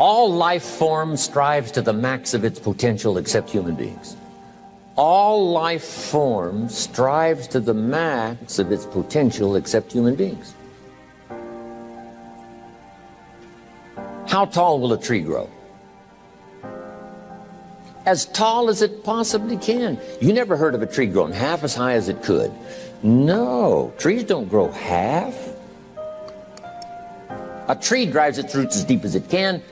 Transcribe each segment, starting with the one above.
All life form strives to the max of its potential except human beings. All life form strives to the max of its potential except human beings. How tall will a tree grow? As tall as it possibly can. You never heard of a tree growing half as high as it could. No, trees don't grow half. A tree drives its roots as deep as it can,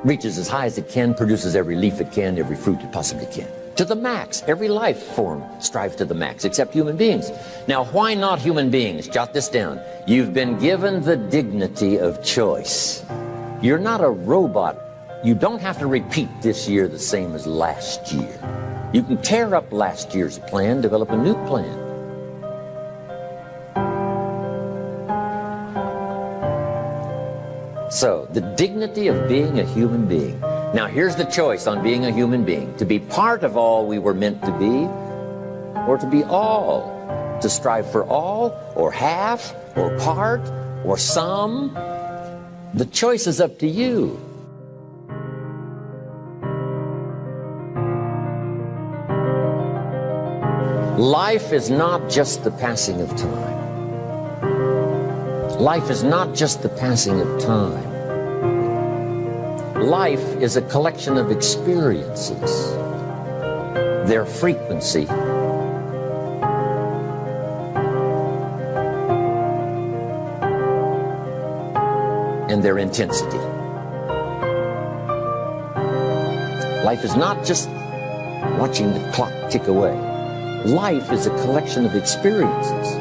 reaches as high as it can, produces every leaf it can, every fruit it possibly can. To the max. Every life form strives to the max, except human beings. Now, why not human beings? Jot this down. You've been given the dignity of choice. You're not a robot. You don't have to repeat this year the same as last year. You can tear up last year's plan, develop a new plan. So, the dignity of being a human being. Now, here's the choice on being a human being. To be part of all we were meant to be, or to be all. To strive for all, or half, or part, or some. The choice is up to you. Life is not just the passing of time. Life is not just the passing of time. Life is a collection of experiences, their frequency, and their intensity. Life is not just watching the clock tick away. Life is a collection of experiences,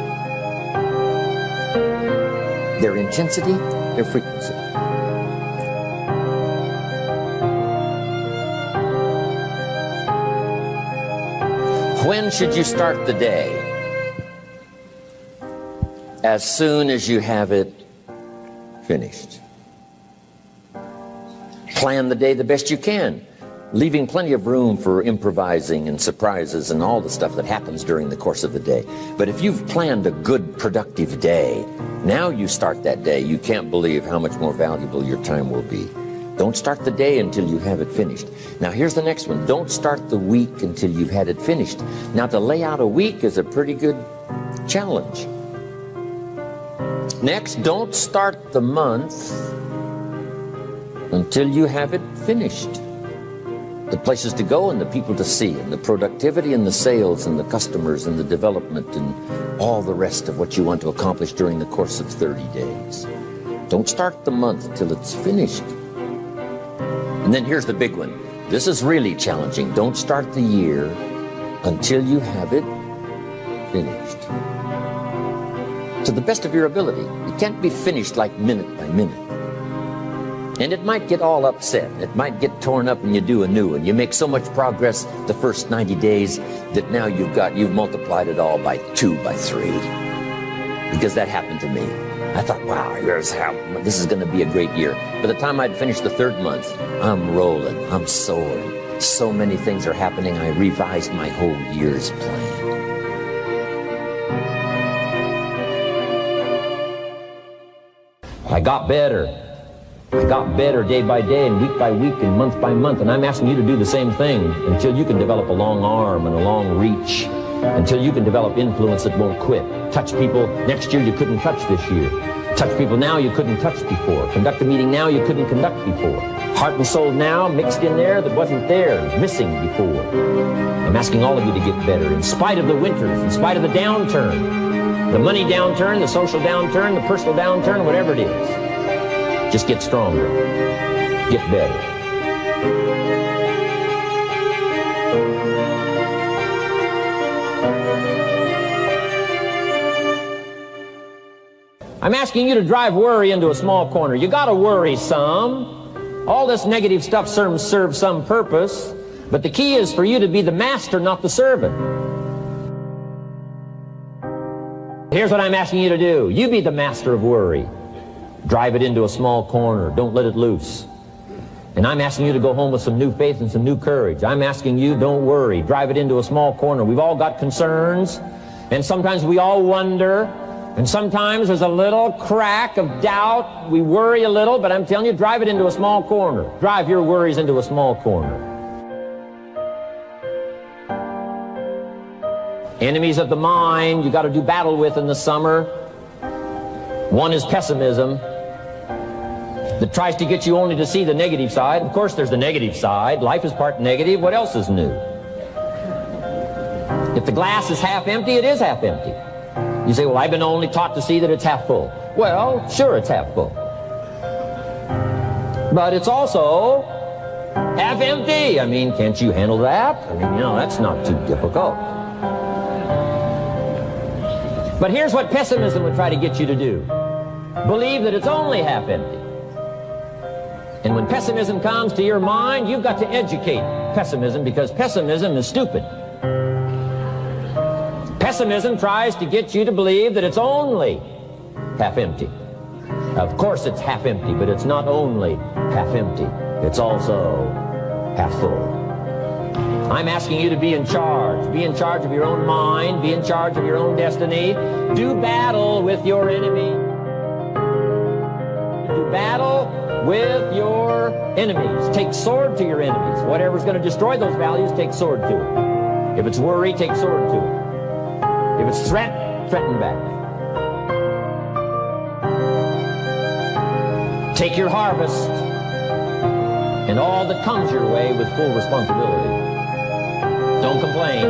their intensity, their frequency. When should you start the day? As soon as you have it finished. Plan the day the best you can, leaving plenty of room for improvising and surprises and all the stuff that happens during the course of the day. But if you've planned a good, productive day, now you start that day, you can't believe how much more valuable your time will be. Don't start the day until you have it finished. Now here's the next one. Don't start the week until you've had it finished. Now to lay out a week is a pretty good challenge. Next, don't start the month until you have it finished. The places to go and the people to see and the productivity and the sales and the customers and the development and all the rest of what you want to accomplish during the course of 30 days. Don't start the month till it's finished. And then here's the big one. This is really challenging. Don't start the year until you have it finished. To the best of your ability. It can't be finished like minute by minute. And it might get all upset. It might get torn up and you do a new one. You make so much progress the first 90 days that now you've multiplied it all by 2, by 3. Because that happened to me. I thought, wow, this is going to be a great year. By the time I'd finished the 3rd month, I'm rolling, I'm soaring. So many things are happening, I revised my whole year's plan. I got better. I got better day by day and week by week and month by month. And I'm asking you to do the same thing until you can develop a long arm and a long reach. Until you can develop influence that won't quit. Touch people next year you couldn't touch this year. Touch people now you couldn't touch before. Conduct a meeting now you couldn't conduct before. Heart and soul now mixed in there that wasn't there, missing before. I'm asking all of you to get better in spite of the winters, in spite of the downturn. The money downturn, the social downturn, the personal downturn, whatever it is. Just get stronger. Get better. I'm asking you to drive worry into a small corner. You gotta worry some. All this negative stuff serves some purpose, but the key is for you to be the master, not the servant. Here's what I'm asking you to do. You be the master of worry. Drive it into a small corner. Don't let it loose. And I'm asking you to go home with some new faith and some new courage. I'm asking you, don't worry. Drive it into a small corner. We've all got concerns, and sometimes we all wonder, And sometimes there's a little crack of doubt. We worry a little, but I'm telling you, drive it into a small corner. Drive your worries into a small corner. Enemies of the mind you got to do battle with in the summer. One is pessimism, that tries to get you only to see the negative side. Of course, there's the negative side. Life is part negative. What else is new? If the glass is half empty, it is half empty. You say, well, I've been only taught to see that it's half full. Well, sure, it's half full. But it's also half empty. I mean, can't you handle that? I mean, that's not too difficult. But here's what pessimism would try to get you to do. Believe that it's only half empty. And when pessimism comes to your mind, you've got to educate pessimism, because pessimism is stupid. Pessimism tries to get you to believe that it's only half empty. Of course it's half empty, but it's not only half empty. It's also half full. I'm asking you to be in charge. Be in charge of your own mind. Be in charge of your own destiny. Do battle with your enemy. Do battle with your enemies. Take sword to your enemies. Whatever's going to destroy those values, take sword to it. If it's worry, take sword to it. If it's threat, threaten back. Take your harvest and all that comes your way with full responsibility. Don't complain.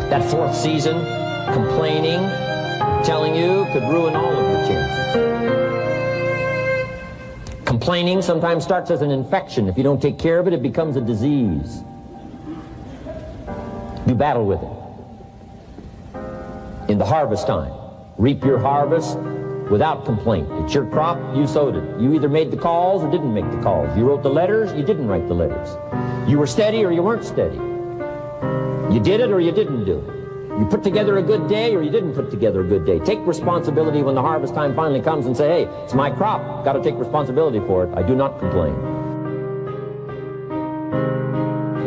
That fourth season, complaining, telling you, could ruin all of your chances. Complaining sometimes starts as an infection. If you don't take care of it, it becomes a disease. Do battle with it. In the harvest time, reap your harvest without complaint. It's your crop, you sowed it. You either made the calls or didn't make the calls. You wrote the letters, you didn't write the letters. You were steady or you weren't steady. You did it or you didn't do it. You put together a good day or you didn't put together a good day. Take responsibility when the harvest time finally comes and say, hey, it's my crop. Got to take responsibility for it. I do not complain.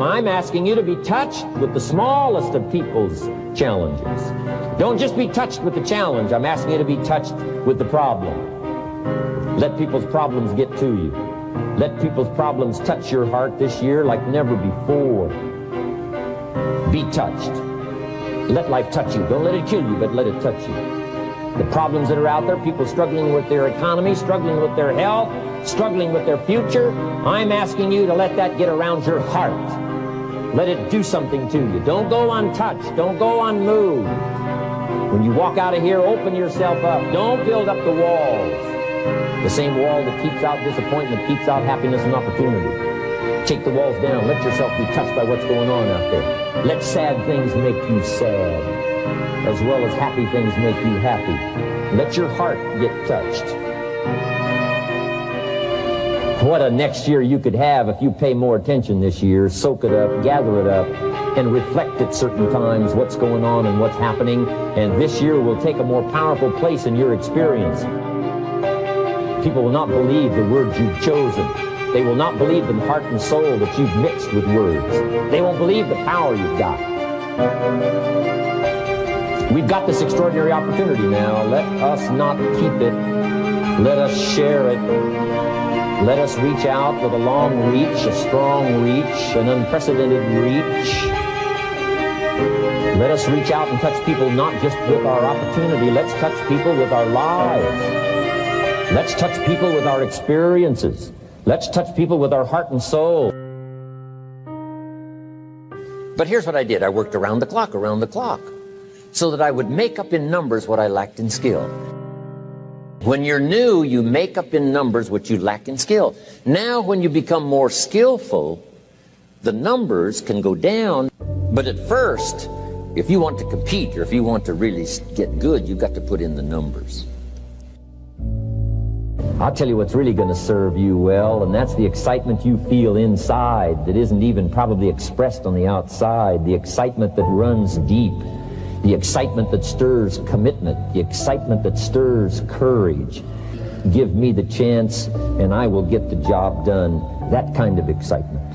I'm asking you to be touched with the smallest of people's challenges. Don't just be touched with the challenge. I'm asking you to be touched with the problem. Let people's problems get to you. Let people's problems touch your heart this year like never before. Be touched. Let life touch you. Don't let it kill you, but let it touch you. The problems that are out there, people struggling with their economy, struggling with their health, struggling with their future, I'm asking you to let that get around your heart. Let it do something to you. Don't go untouched. Don't go unmoved. When you walk out of here, open yourself up. Don't build up the walls. The same wall that keeps out disappointment keeps out happiness and opportunity. Take the walls down. Let yourself be touched by what's going on out there. Let sad things make you sad, as well as happy things make you happy. Let your heart get touched. What a next year you could have if you pay more attention this year. Soak it up, gather it up, and reflect at certain times what's going on and what's happening. And this year will take a more powerful place in your experience. People will not believe the words you've chosen. They will not believe the heart and soul that you've mixed with words. They won't believe the power you've got. We've got this extraordinary opportunity now. Let us not keep it. Let us share it. Let us reach out with a long reach, a strong reach, an unprecedented reach. Let us reach out and touch people not just with our opportunity. Let's touch people with our lives. Let's touch people with our experiences. Let's touch people with our heart and soul. But here's what I did. I worked around the clock, so that I would make up in numbers what I lacked in skill. When you're new, you make up in numbers what you lack in skill. Now, when you become more skillful, the numbers can go down. But at first, if you want to compete or if you want to really get good, you've got to put in the numbers. I'll tell you what's really going to serve you well, and that's the excitement you feel inside that isn't even probably expressed on the outside, the excitement that runs deep, the excitement that stirs commitment, the excitement that stirs courage. Give me the chance, and I will get the job done. That kind of excitement.